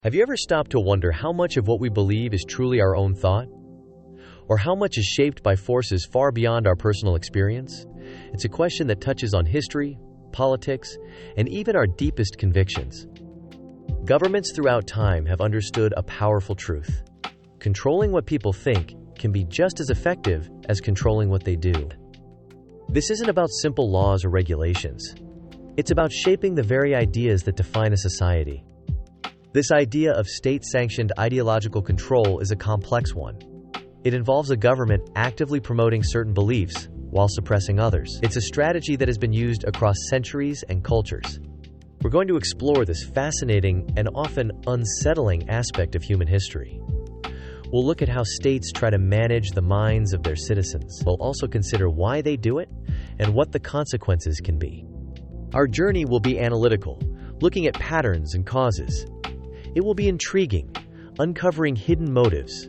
Have you ever stopped to wonder how much of what we believe is truly our own thought? Or how much is shaped by forces far beyond our personal experience? It's a question that touches on history, politics, and even our deepest convictions. Governments throughout time have understood a powerful truth. Controlling what people think can be just as effective as controlling what they do. This isn't about simple laws or regulations. It's about shaping the very ideas that define a society. This idea of state-sanctioned ideological control is a complex one. It involves a government actively promoting certain beliefs while suppressing others. It's a strategy that has been used across centuries and cultures. We're going to explore this fascinating and often unsettling aspect of human history. We'll look at how states try to manage the minds of their citizens. We'll also consider why they do it and what the consequences can be. Our journey will be analytical, looking at patterns and causes. It will be intriguing, uncovering hidden motives.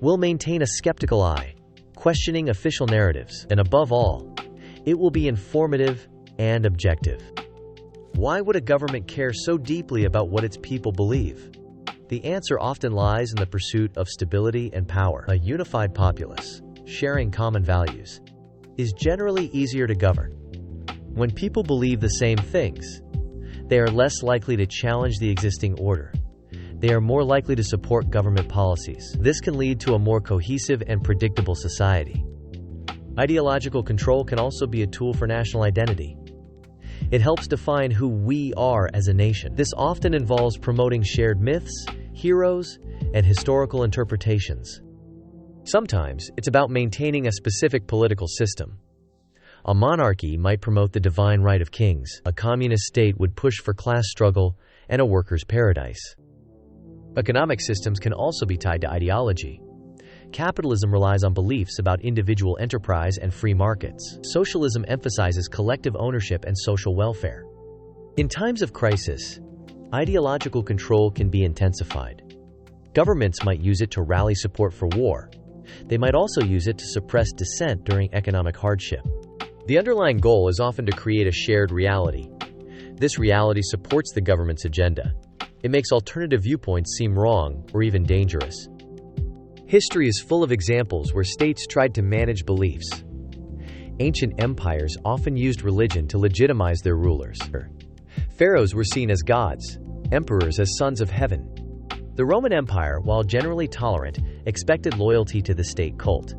We'll maintain a skeptical eye, questioning official narratives, and above all, it will be informative and objective. Why would a government care so deeply about what its people believe? The answer often lies in the pursuit of stability and power. A unified populace, sharing common values, is generally easier to govern. When people believe the same things, they are less likely to challenge the existing order. They are more likely to support government policies. This can lead to a more cohesive and predictable society. Ideological control can also be a tool for national identity. It helps define who we are as a nation. This often involves promoting shared myths, heroes, and historical interpretations. Sometimes it's about maintaining a specific political system. A monarchy might promote the divine right of kings. A communist state would push for class struggle and a workers' paradise. Economic systems can also be tied to ideology. Capitalism relies on beliefs about individual enterprise and free markets. Socialism emphasizes collective ownership and social welfare. In times of crisis, ideological control can be intensified. Governments might use it to rally support for war. They might also use it to suppress dissent during economic hardship. The underlying goal is often to create a shared reality. This reality supports the government's agenda. It makes alternative viewpoints seem wrong or even dangerous. History is full of examples where states tried to manage beliefs. Ancient empires often used religion to legitimize their rulers. Pharaohs were seen as gods, emperors as sons of heaven. The Roman Empire, while generally tolerant, expected loyalty to the state cult.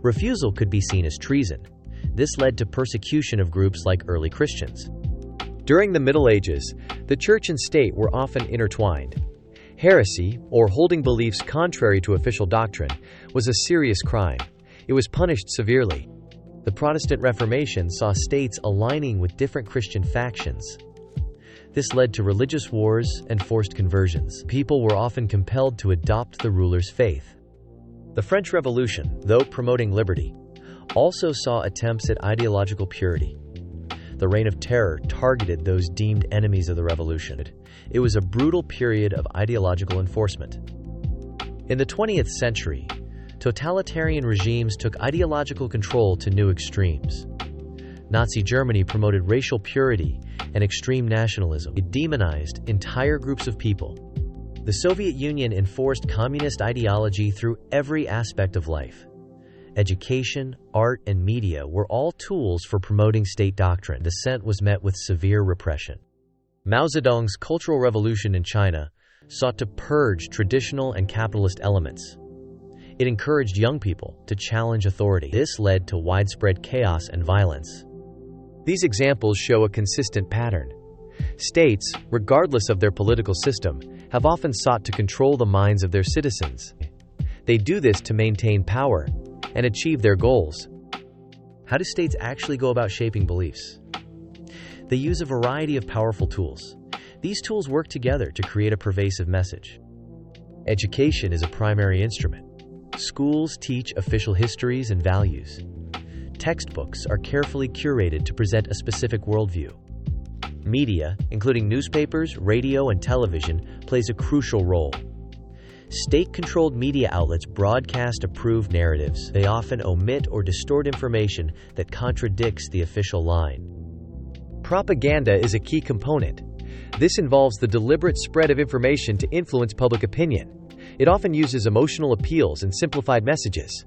Refusal could be seen as treason. This led to persecution of groups like early Christians. During the Middle Ages, the church and state were often intertwined. Heresy, or holding beliefs contrary to official doctrine, was a serious crime. It was punished severely. The Protestant Reformation saw states aligning with different Christian factions. This led to religious wars and forced conversions. People were often compelled to adopt the ruler's faith. The French Revolution, though promoting liberty, also saw attempts at ideological purity. The Reign of Terror targeted those deemed enemies of the revolution. It was a brutal period of ideological enforcement. In the 20th century, totalitarian regimes took ideological control to new extremes. Nazi Germany promoted racial purity and extreme nationalism. It demonized entire groups of people. The Soviet Union enforced communist ideology through every aspect of life. Education, art, and media were all tools for promoting state doctrine. Dissent was met with severe repression. Mao Zedong's Cultural Revolution in China sought to purge traditional and capitalist elements. It encouraged young people to challenge authority. This led to widespread chaos and violence. These examples show a consistent pattern. States, regardless of their political system, have often sought to control the minds of their citizens. They do this to maintain power and achieve their goals. How do states actually go about shaping beliefs? They use a variety of powerful tools. These tools work together to create a pervasive message. Education is a primary instrument. Schools teach official histories and values. Textbooks are carefully curated to present a specific worldview. Media, including newspapers, radio, and television, plays a crucial role. State-controlled media outlets broadcast approved narratives. They often omit or distort information that contradicts the official line. Propaganda is a key component. This involves the deliberate spread of information to influence public opinion. It often uses emotional appeals and simplified messages.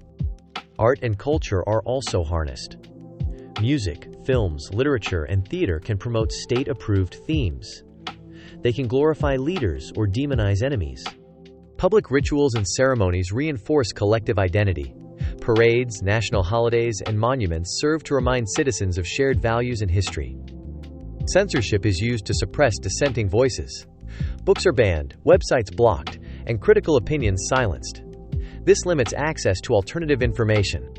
Art and culture are also harnessed. Music, films, literature, and theater can promote state-approved themes. They can glorify leaders or demonize enemies. Public rituals and ceremonies reinforce collective identity. Parades, national holidays, and monuments serve to remind citizens of shared values and history. Censorship is used to suppress dissenting voices. Books are banned, websites blocked, and critical opinions silenced. This limits access to alternative information.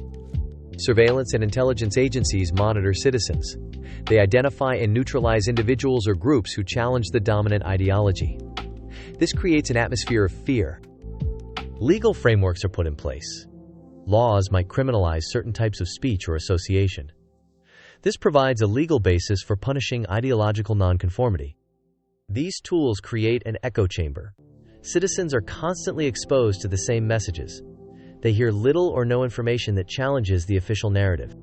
Surveillance and intelligence agencies monitor citizens. They identify and neutralize individuals or groups who challenge the dominant ideology. This creates an atmosphere of fear. Legal frameworks are put in place. Laws might criminalize certain types of speech or association. This provides a legal basis for punishing ideological nonconformity. These tools create an echo chamber. Citizens are constantly exposed to the same messages. They hear little or no information that challenges the official narrative.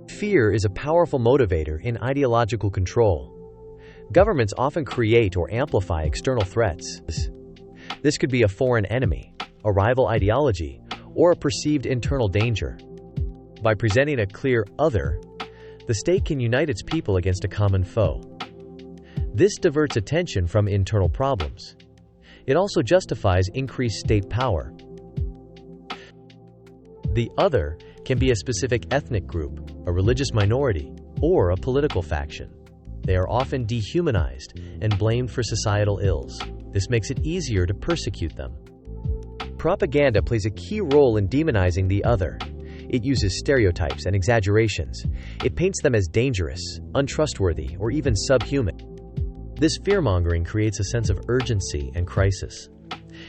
Fear is a powerful motivator in ideological control. Governments often create or amplify external threats. This could be a foreign enemy, a rival ideology, or a perceived internal danger. By presenting a clear other, the state can unite its people against a common foe. This diverts attention from internal problems. It also justifies increased state power. The other can be a specific ethnic group, a religious minority, or a political faction. They are often dehumanized and blamed for societal ills. This makes it easier to persecute them. Propaganda plays a key role in demonizing the other. It uses stereotypes and exaggerations. It paints them as dangerous, untrustworthy, or even subhuman. This fear-mongering creates a sense of urgency and crisis.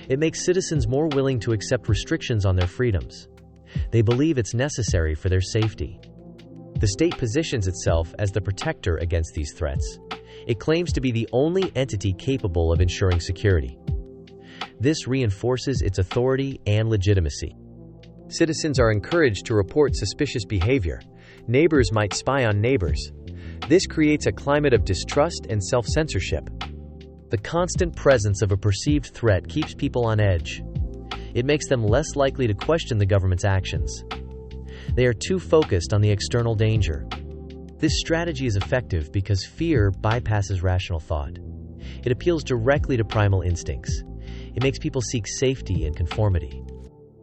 It makes citizens more willing to accept restrictions on their freedoms. They believe it's necessary for their safety. The state positions itself as the protector against these threats. It claims to be the only entity capable of ensuring security. This reinforces its authority and legitimacy. Citizens are encouraged to report suspicious behavior. Neighbors might spy on neighbors. This creates a climate of distrust and self-censorship. The constant presence of a perceived threat keeps people on edge. It makes them less likely to question the government's actions. They are too focused on the external danger. This strategy is effective because fear bypasses rational thought. It appeals directly to primal instincts. It makes people seek safety and conformity.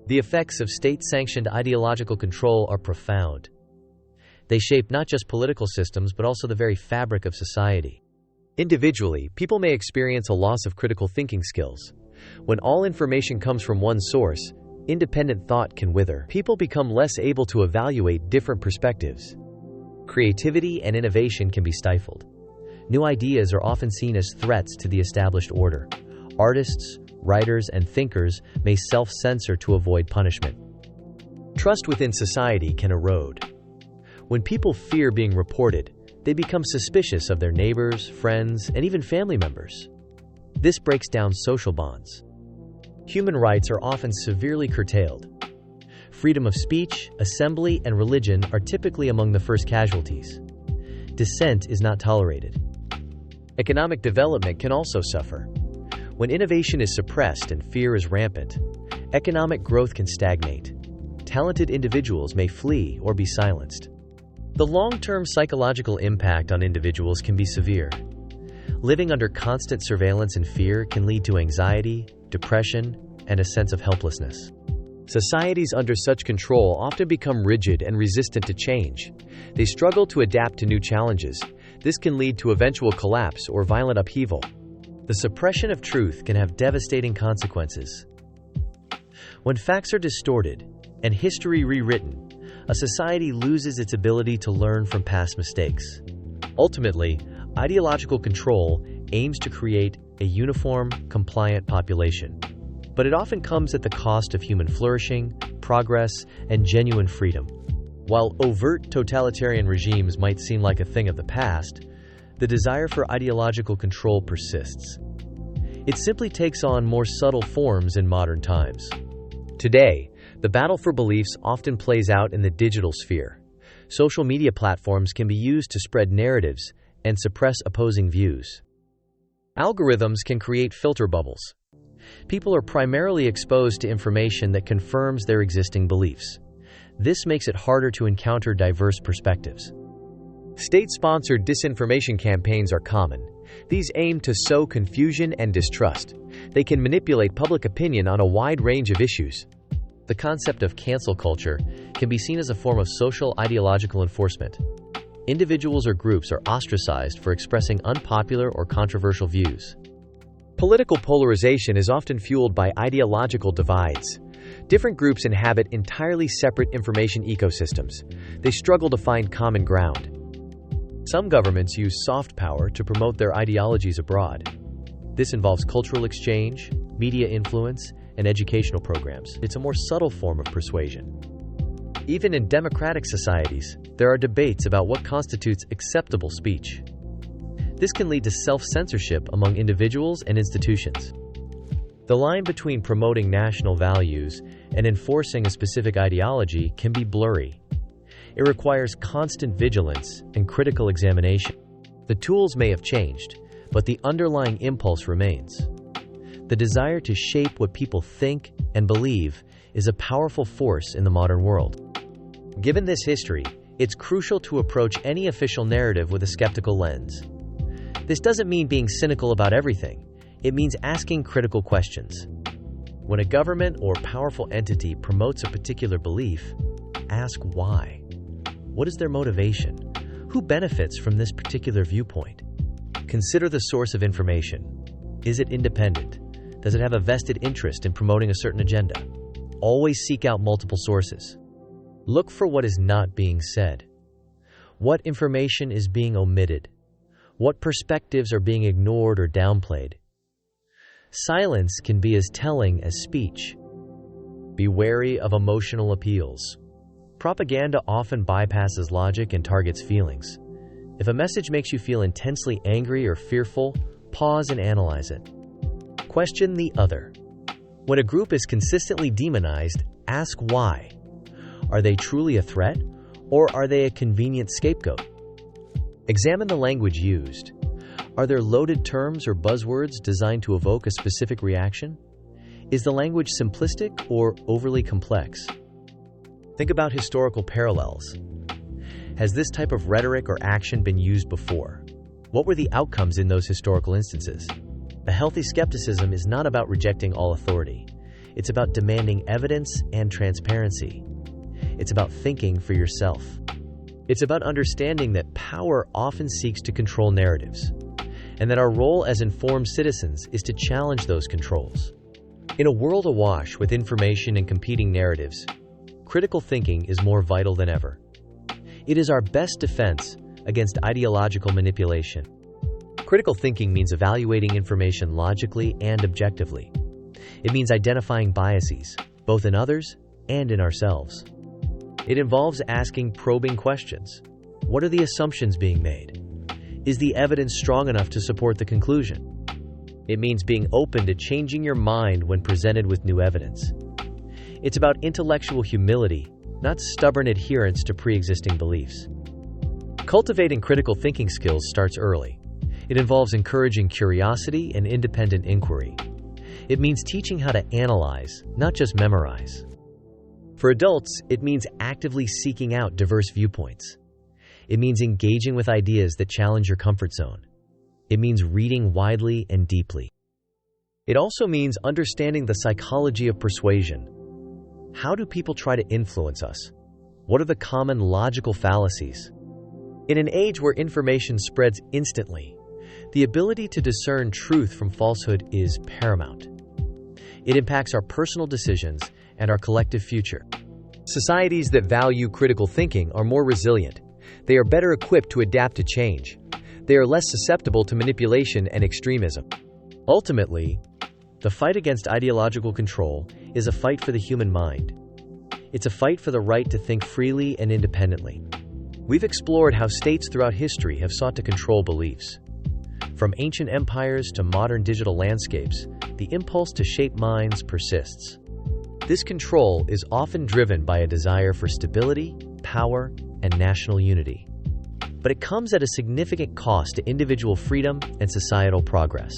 The effects of state-sanctioned ideological control are profound. They shape not just political systems but also the very fabric of society. Individually, people may experience a loss of critical thinking skills. When all information comes from one source, independent thought can wither. People become less able to evaluate different perspectives. Creativity and innovation can be stifled. New ideas are often seen as threats to the established order. Artists, writers, and thinkers may self-censor to avoid punishment. Trust within society can erode. When people fear being reported, they become suspicious of their neighbors, friends, and even family members. This breaks down social bonds. Human rights are often severely curtailed. Freedom of speech, assembly, and religion are typically among the first casualties. Dissent is not tolerated. Economic development can also suffer. When innovation is suppressed and fear is rampant, economic growth can stagnate. Talented individuals may flee or be silenced. The long-term psychological impact on individuals can be severe. Living under constant surveillance and fear can lead to anxiety, depression, and a sense of helplessness. Societies under such control often become rigid and resistant to change. They struggle to adapt to new challenges. This can lead to eventual collapse or violent upheaval. The suppression of truth can have devastating consequences. When facts are distorted and history rewritten, a society loses its ability to learn from past mistakes. Ultimately, ideological control aims to create a uniform, compliant population. But it often comes at the cost of human flourishing, progress, and genuine freedom. While overt totalitarian regimes might seem like a thing of the past, the desire for ideological control persists. It simply takes on more subtle forms in modern times. Today, the battle for beliefs often plays out in the digital sphere. Social media platforms can be used to spread narratives and suppress opposing views. Algorithms can create filter bubbles. People are primarily exposed to information that confirms their existing beliefs. This makes it harder to encounter diverse perspectives. State-sponsored disinformation campaigns are common. These aim to sow confusion and distrust. They can manipulate public opinion on a wide range of issues. The concept of cancel culture can be seen as a form of social ideological enforcement. Individuals or groups are ostracized for expressing unpopular or controversial views. Political polarization is often fueled by ideological divides. Different groups inhabit entirely separate information ecosystems. They struggle to find common ground. Some governments use soft power to promote their ideologies abroad. This involves cultural exchange, media influence, and educational programs. It's a more subtle form of persuasion. Even in democratic societies, there are debates about what constitutes acceptable speech. This can lead to self-censorship among individuals and institutions. The line between promoting national values and enforcing a specific ideology can be blurry. It requires constant vigilance and critical examination. The tools may have changed, but the underlying impulse remains. The desire to shape what people think and believe is a powerful force in the modern world. Given this history, it's crucial to approach any official narrative with a skeptical lens. This doesn't mean being cynical about everything. It means asking critical questions. When a government or powerful entity promotes a particular belief, ask why. What is their motivation? Who benefits from this particular viewpoint? Consider the source of information. Is it independent? Does it have a vested interest in promoting a certain agenda? Always seek out multiple sources. Look for what is not being said. What information is being omitted? What perspectives are being ignored or downplayed? Silence can be as telling as speech. Be wary of emotional appeals. Propaganda often bypasses logic and targets feelings. If a message makes you feel intensely angry or fearful, pause and analyze it. Question the other. When a group is consistently demonized, ask why. Are they truly a threat, or are they a convenient scapegoat? Examine the language used. Are there loaded terms or buzzwords designed to evoke a specific reaction? Is the language simplistic or overly complex? Think about historical parallels. Has this type of rhetoric or action been used before? What were the outcomes in those historical instances? A healthy skepticism is not about rejecting all authority. It's about demanding evidence and transparency. It's about thinking for yourself. It's about understanding that power often seeks to control narratives, and that our role as informed citizens is to challenge those controls. In a world awash with information and competing narratives, critical thinking is more vital than ever. It is our best defense against ideological manipulation. Critical thinking means evaluating information logically and objectively. It means identifying biases, both in others and in ourselves. It involves asking probing questions. What are the assumptions being made? Is the evidence strong enough to support the conclusion? It means being open to changing your mind when presented with new evidence. It's about intellectual humility, not stubborn adherence to pre-existing beliefs. Cultivating critical thinking skills starts early. It involves encouraging curiosity and independent inquiry. It means teaching how to analyze, not just memorize. For adults, it means actively seeking out diverse viewpoints. It means engaging with ideas that challenge your comfort zone. It means reading widely and deeply. It also means understanding the psychology of persuasion. How do people try to influence us? What are the common logical fallacies? In an age where information spreads instantly, the ability to discern truth from falsehood is paramount. It impacts our personal decisions and our collective future. Societies that value critical thinking are more resilient. They are better equipped to adapt to change. They are less susceptible to manipulation and extremism. Ultimately, the fight against ideological control is a fight for the human mind. It's a fight for the right to think freely and independently. We've explored how states throughout history have sought to control beliefs. From ancient empires to modern digital landscapes, the impulse to shape minds persists. This control is often driven by a desire for stability, power, and national unity. but it comes at a significant cost to individual freedom and societal progress.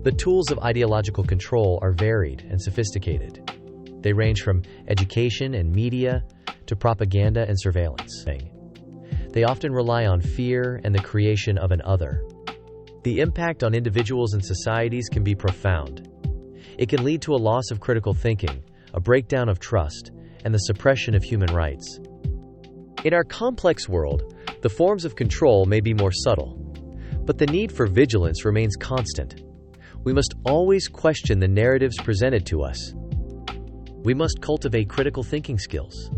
The tools of ideological control are varied and sophisticated. They range from education and media to propaganda and surveillance. They often rely on fear and the creation of an other. The impact on individuals and societies can be profound. It can lead to a loss of critical thinking, a breakdown of trust, and the suppression of human rights. In our complex world, the forms of control may be more subtle, but the need for vigilance remains constant. We must always question the narratives presented to us. We must cultivate critical thinking skills.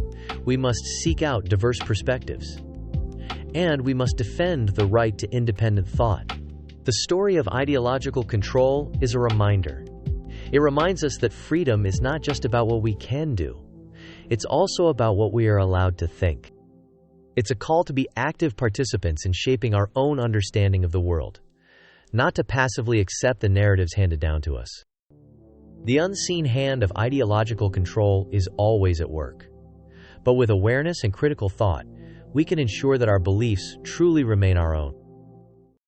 We must seek out diverse perspectives. And we must defend the right to independent thought. The story of ideological control is a reminder. It reminds us that freedom is not just about what we can do. It's also about what we are allowed to think. It's a call to be active participants in shaping our own understanding of the world, not to passively accept the narratives handed down to us. The unseen hand of ideological control is always at work. But with awareness and critical thought, we can ensure that our beliefs truly remain our own.